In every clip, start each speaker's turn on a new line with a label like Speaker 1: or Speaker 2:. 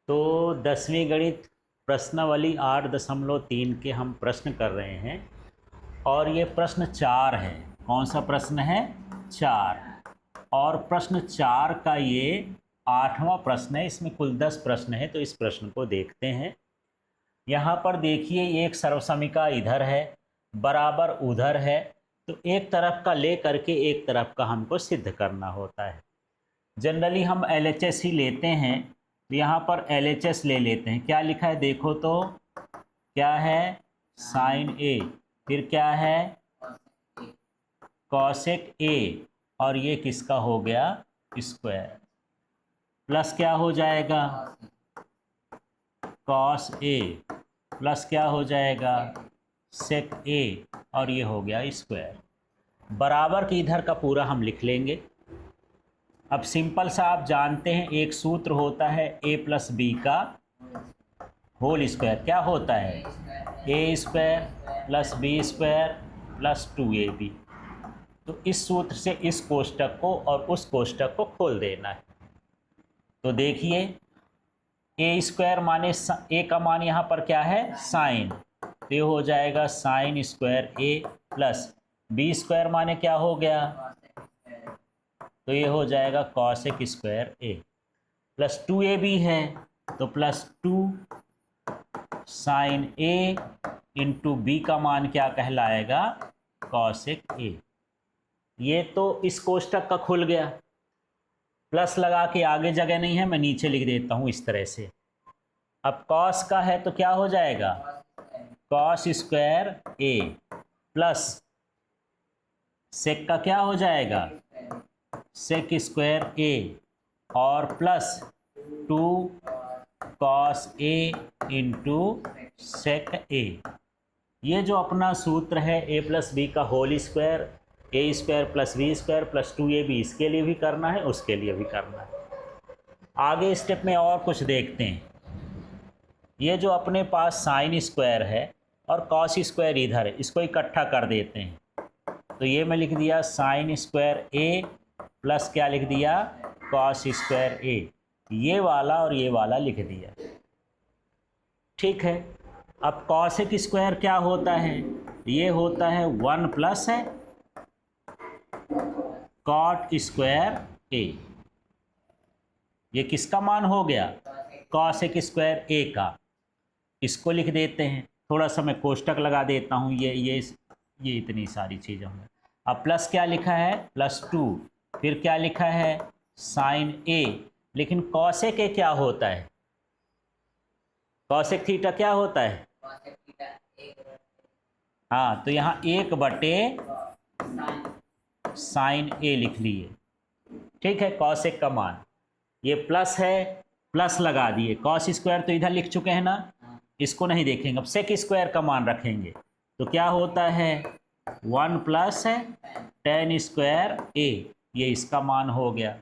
Speaker 1: तो 10वीं गणित प्रश्नावली 8.3 के हम प्रश्न कर रहे हैं और ये प्रश्न 4 है। कौन सा प्रश्न है? 4। और प्रश्न 4 का ये 8वां प्रश्न है। इसमें कुल 10 प्रश्न है, तो इस प्रश्न को देखते हैं। यहाँ पर देखिए, एक सर्वसमीका इधर है, बराबर उधर है, तो एक तरफ का ले करके एक तरफ का हमको सिद्ध करना होता है। जनरली हम LHS ही लेते हैं, तो यहाँ पर LHS ले लेते हैं। क्या लिखा है देखो तो, क्या है? साइन ए, फिर क्या है? कॉसेक ए, और ये किसका हो गया? स्क्वायर, प्लस क्या हो जाएगा? कॉस ए, प्लस क्या हो जाएगा? सेक ए, और ये हो गया स्क्वायर। बराबर के इधर का पूरा हम लिख लेंगे। अब सिंपल सा आप जानते हैं, एक सूत्र होता है a प्लस बी का होल स्क्वायर। क्या होता है? A square plus B square plus 2ab। तो इस सूत्र से इस कोष्टक को और उस कोष्टक को खोल देना है। तो देखिए, ए स्क्वायर माने ए का मान यहाँ पर क्या है? साइन, तो ये हो जाएगा sine square A, plus B square माने क्या हो गया? तो ये हो जाएगा cosec square A, plus 2ab है तो प्लस 2 साइन ए इंटू बी का मान क्या कहलाएगा? कॉसेक ए। ये तो इस कोष्टक का खुल गया। प्लस लगा के आगे जगह नहीं है, मैं नीचे लिख देता हूँ इस तरह से। अब कॉस का है तो क्या हो जाएगा? Cos square A, plus sec का क्या हो जाएगा? सेक स्क्वायर ए, और plus 2 cos A into sec A. ये जो अपना सूत्र है ए प्लस बी का whole square, A square plus B square plus 2ab, इसके लिए भी करना है, उसके लिए भी करना है। आगे स्टेप में और कुछ देखते हैं। ये जो अपने पास साइन स्क्वायर है और कॉस स्क्वायर इधर है, इसको इकट्ठा कर देते हैं। तो ये मैं लिख दिया साइन स्क्वायर ए प्लस क्या लिख दिया? कॉस स्क्वायर ए। ये वाला और ये वाला लिख दिया। ठीक है। अब कॉसेक स्क्वायर क्या होता है? ये होता है 1 प्लस है कॉट स्क्वायर ए। ये किसका मान हो गया? कॉसेक स्क्वायर ए का। इसको लिख देते हैं। थोड़ा सा मैं कोष्टक लगा देता हूँ। ये इतनी सारी चीज़ें होंगी। अब प्लस क्या लिखा है? प्लस 2, फिर क्या लिखा है? साइन ए। लेकिन कॉसेक ए क्या होता है? कॉसेक थीटा क्या होता है? हाँ, तो यहाँ 1/, साइन ए लिख लिए। ठीक है, कॉसेक का मान ये प्लस है, प्लस लगा दिए। कॉस स्क्वायर तो इधर लिख चुके हैं ना, इसको नहीं देखेंगे। अब सेक स्क्वायर का मान रखेंगे तो क्या होता है? 1 प्लस है टेन स्क्वायर ए, ये इसका मान हो गया,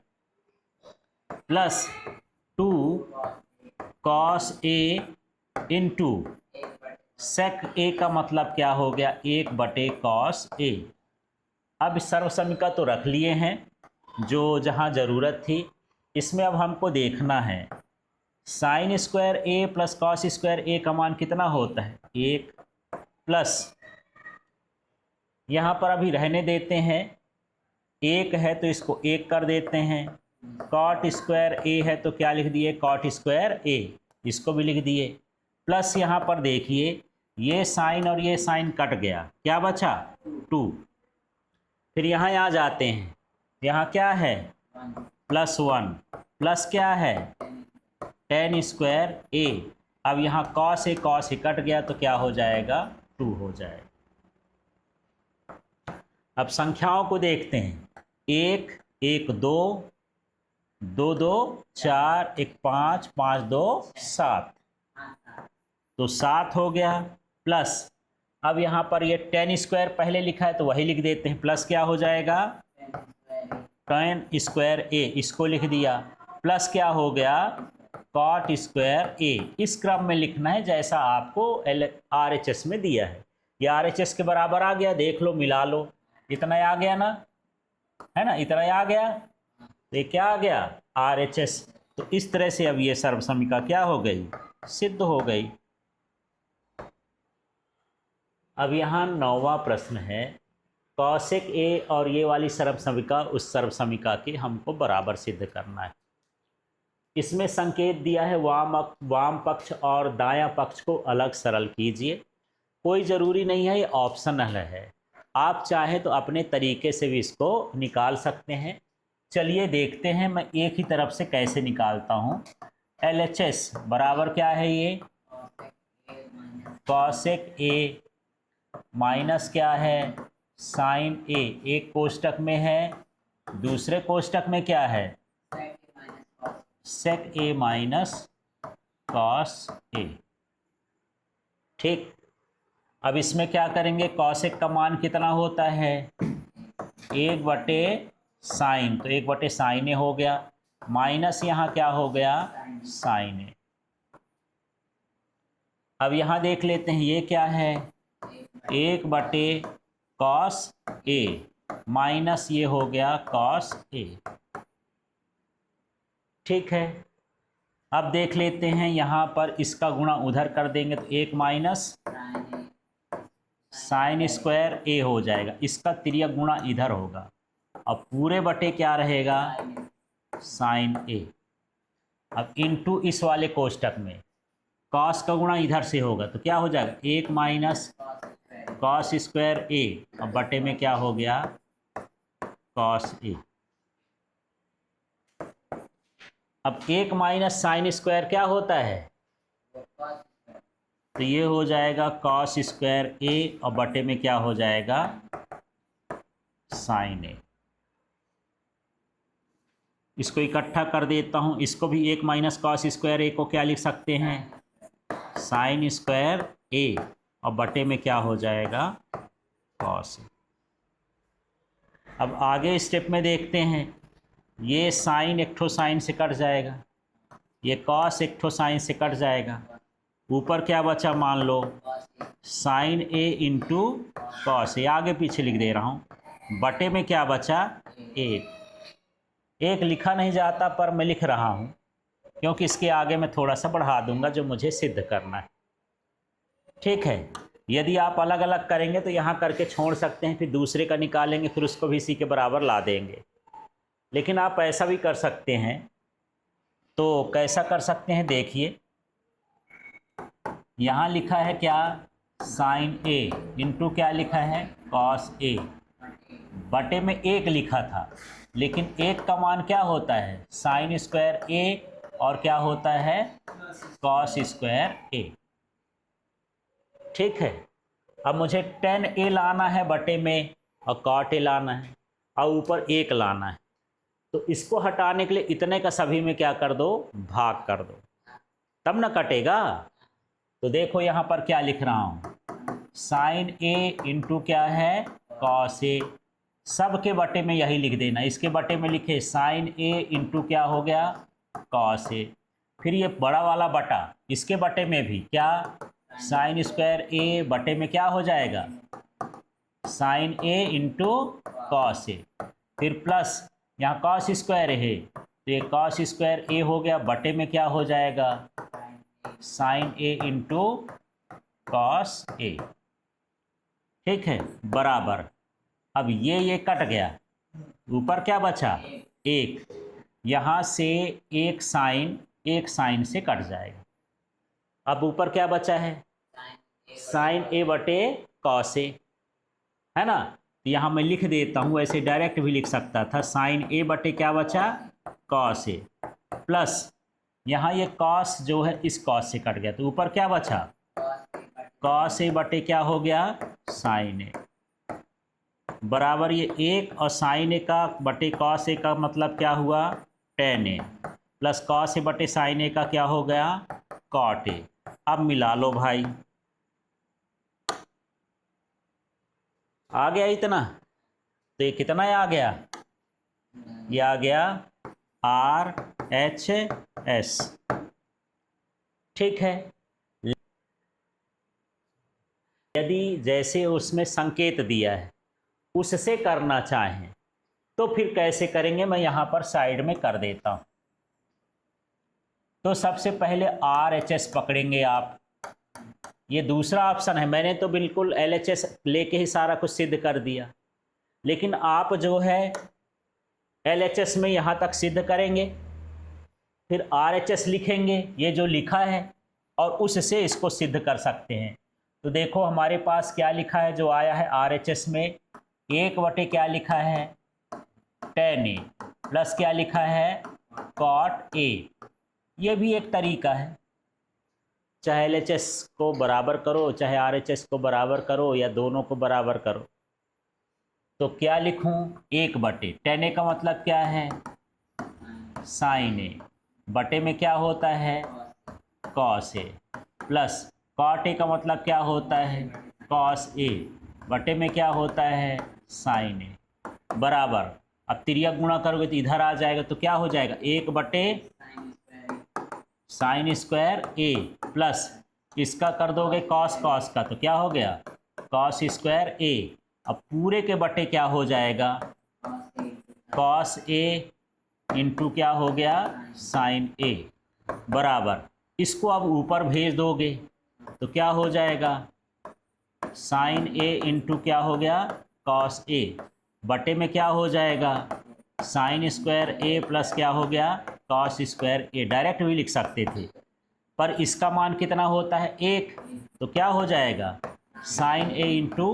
Speaker 1: plus 2 cos A into sec ए का मतलब क्या हो गया? 1/कॉस ए। अब सर्वसमीका तो रख लिए हैं जो जहाँ ज़रूरत थी। इसमें अब हमको देखना है sine square A plus cos square ए का मान कितना होता है? 1, प्लस यहाँ पर अभी रहने देते हैं, 1 है तो इसको 1 कर देते हैं। कॉट स्क्वायर ए है तो क्या लिख दिए? कॉट स्क्वायर ए, इसको भी लिख दिए। प्लस यहाँ पर देखिए, ये साइन और ये साइन कट गया, क्या बचा? 2। फिर यहाँ आ जाते हैं, यहाँ क्या है? प्लस 1, प्लस क्या है? टेन स्क्वायर ए। अब यहाँ कॉस ए कट गया तो क्या हो जाएगा? 2 हो जाएगा। अब संख्याओं को देखते हैं। 1, 1, 2, 2, 2, 4, 1, 5, 5, 2, 7, तो 7 हो गया। प्लस अब यहाँ पर ये टेन स्क्वायर पहले लिखा है तो वही लिख देते हैं। प्लस क्या हो जाएगा? टेन स्क्वायर ए, इसको लिख दिया। प्लस क्या हो गया? कॉट स्क्वायर ए। इस क्रम में लिखना है जैसा आपको RHS में दिया है। ये RHS के बराबर आ गया, देख लो, मिला लो। इतना आ गया ना, है ना? इतना आ गया, तो ये क्या आ गया? RHS। तो इस तरह से अब ये सर्वसमिका क्या हो गई, सिद्ध हो गई। अब यहाँ 9वां प्रश्न है, कौशिक ए और ये वाली सर्वसमिका उस सर्वसमिका के हमको बराबर सिद्ध करना है। इसमें संकेत दिया है वाम पक्ष और दायां पक्ष को अलग सरल कीजिए। कोई ज़रूरी नहीं है, ये ऑप्शनल है, आप चाहे तो अपने तरीके से भी इसको निकाल सकते हैं। चलिए देखते हैं मैं एक ही तरफ से कैसे निकालता हूँ। LHS बराबर क्या है, ये कॉसेक ए माइनस क्या है, साइन ए। एक कोष्टक में है, दूसरे कोष्टक में क्या है, सेक ए माइनस कॉस ए। ठीक, अब इसमें क्या करेंगे, कॉसेक का मान कितना होता है, 1/साइन, तो 1/साइन ए हो गया, माइनस यहाँ क्या हो गया, साइन ए। अब यहाँ देख लेते हैं, ये क्या है, 1/कॉस ए माइनस ये हो गया कॉस ए। ठीक है, अब देख लेते हैं, यहाँ पर इसका गुणा उधर कर देंगे तो 1 माइनस साइन स्क्वायर ए हो जाएगा, इसका तिर्यक गुणा इधर होगा। अब पूरे बटे क्या रहेगा, साइन ए। अब इनटू इस वाले कोष्टक में कॉस का गुणा इधर से होगा तो क्या हो जाएगा, 1 माइनस कॉस स्क्वायर ए, अब बटे में क्या हो गया, कॉस ए। अब 1 माइनस साइन स्क्वायर क्या होता है, तो ये हो जाएगा कॉस स्क्वायर ए और बटे में क्या हो जाएगा, साइन ए। इसको इकट्ठा कर देता हूँ, इसको भी 1 माइनस कॉस स्क्वायर ए को क्या लिख सकते हैं, साइन स्क्वायर ए और बटे में क्या हो जाएगा, कॉस ए। अब आगे स्टेप में देखते हैं, ये साइन एक ठो साइन से कट जाएगा, ये कॉस एक ठो साइन से कट जाएगा, ऊपर क्या बचा, मान लो sign A into cos A, आगे पीछे लिख दे रहा हूँ, बटे में क्या बचा, एक लिखा नहीं जाता पर मैं लिख रहा हूँ क्योंकि इसके आगे मैं थोड़ा सा बढ़ा दूंगा जो मुझे सिद्ध करना है। ठीक है, यदि आप अलग अलग करेंगे तो यहाँ करके छोड़ सकते हैं, फिर दूसरे का निकालेंगे, फिर उसको भी इसी के बराबर ला देंगे। लेकिन आप ऐसा भी कर सकते हैं, तो कैसा कर सकते हैं, देखिए यहाँ लिखा है क्या, साइन ए इंटू क्या लिखा है, कॉस ए, बटे में 1 लिखा था, लेकिन 1 का मान क्या होता है, साइन स्क्वायर ए और क्या होता है, कॉस स्क्वायर ए। ठीक है, अब मुझे tan ए लाना है बटे में और cot ए लाना है और ऊपर 1 लाना है, तो इसको हटाने के लिए इतने का सभी में क्या कर दो, भाग कर दो, तब ना कटेगा। तो देखो यहाँ पर क्या लिख रहा हूँ, साइन ए इंटू क्या है, कॉस ए, सब के बटे में यही लिख देना, इसके बटे में लिखे साइन ए इंटू क्या हो गया, कॉस ए, फिर ये बड़ा वाला बटा, इसके बटे में भी क्या, साइन स्क्वायर ए बटे में क्या हो जाएगा, sign A into cos A, फिर प्लस यहाँ कॉस स्क्वायर है तो ये कॉस स्क्वायर ए हो गया, बटे में क्या हो जाएगा, sign A into cos A. ठीक है, बराबर। अब ये कट गया, ऊपर क्या बचा, 1, यहाँ से एक साइन से कट जाएगा। अब ऊपर क्या बचा है, साइन ए बटे कॉस ए, है ना। तो यहाँ मैं लिख देता हूँ, ऐसे डायरेक्ट भी लिख सकता था, साइन ए बटे क्या बचा, कॉस ए, प्लस यहाँ ये कॉस जो है इस कॉस से कट गया, तो ऊपर क्या बचा, कॉस ए बटे क्या हो गया, साइन ए, बराबर ये 1 और साइन ए का बटे कॉस ए का मतलब क्या हुआ, tan A, plus cos A बटे साइन ए का क्या हो गया, cot ए। अब मिला लो भाई, आ गया इतना, तो ये कितना आ गया, ये आ गया RHS। ठीक है, यदि जैसे उसमें संकेत दिया है उससे करना चाहें तो फिर कैसे करेंगे, मैं यहाँ पर साइड में कर देता हूँ। तो सबसे पहले RHS पकड़ेंगे आप। ये दूसरा ऑप्शन है, मैंने तो बिल्कुल LHS लेके ही सारा कुछ सिद्ध कर दिया, लेकिन आप जो है LHS में यहाँ तक सिद्ध करेंगे, फिर RHS लिखेंगे ये जो लिखा है, और उससे इसको सिद्ध कर सकते हैं। तो देखो हमारे पास क्या लिखा है जो आया है RHS में, 1 क्या लिखा है tan A प्लस क्या लिखा है cot A। ये भी एक तरीका है, चाहे LHS को बराबर करो चाहे RHS को बराबर करो या दोनों को बराबर करो। तो क्या लिखूं, 1 tan A का मतलब क्या है sin A, बटे में क्या होता है cos A, plus cot A का मतलब क्या होता है cos A, बटे में क्या होता है sin A, बराबर। अब तिर्यक गुणा करोगे तो इधर आ जाएगा, तो क्या हो जाएगा 1 sin स्क्वायर A, प्लस इसका कर दोगे cos का, तो क्या हो गया cos स्क्वायर A। अब पूरे के बटे क्या हो जाएगा cos A इंटू क्या हो गया sin A, बराबर। इसको अब ऊपर भेज दोगे तो क्या हो जाएगा sin A इंटू क्या हो गया cos A, बटे में क्या हो जाएगा sin स्क्वायर A प्लस क्या हो गया cos स्क्वायर A। डायरेक्ट भी लिख सकते थे, पर इसका मान कितना होता है 1, तो क्या हो जाएगा sin A into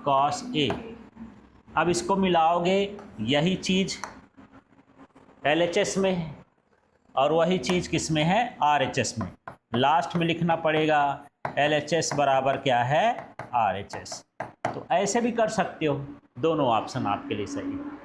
Speaker 1: cos A। अब इसको मिलाओगे, यही चीज़ LHS में है और वही चीज़ किस में है RHS में। लास्ट में लिखना पड़ेगा LHS बराबर क्या है RHS। तो ऐसे भी कर सकते हो, दोनों ऑप्शन आपके लिए सही है।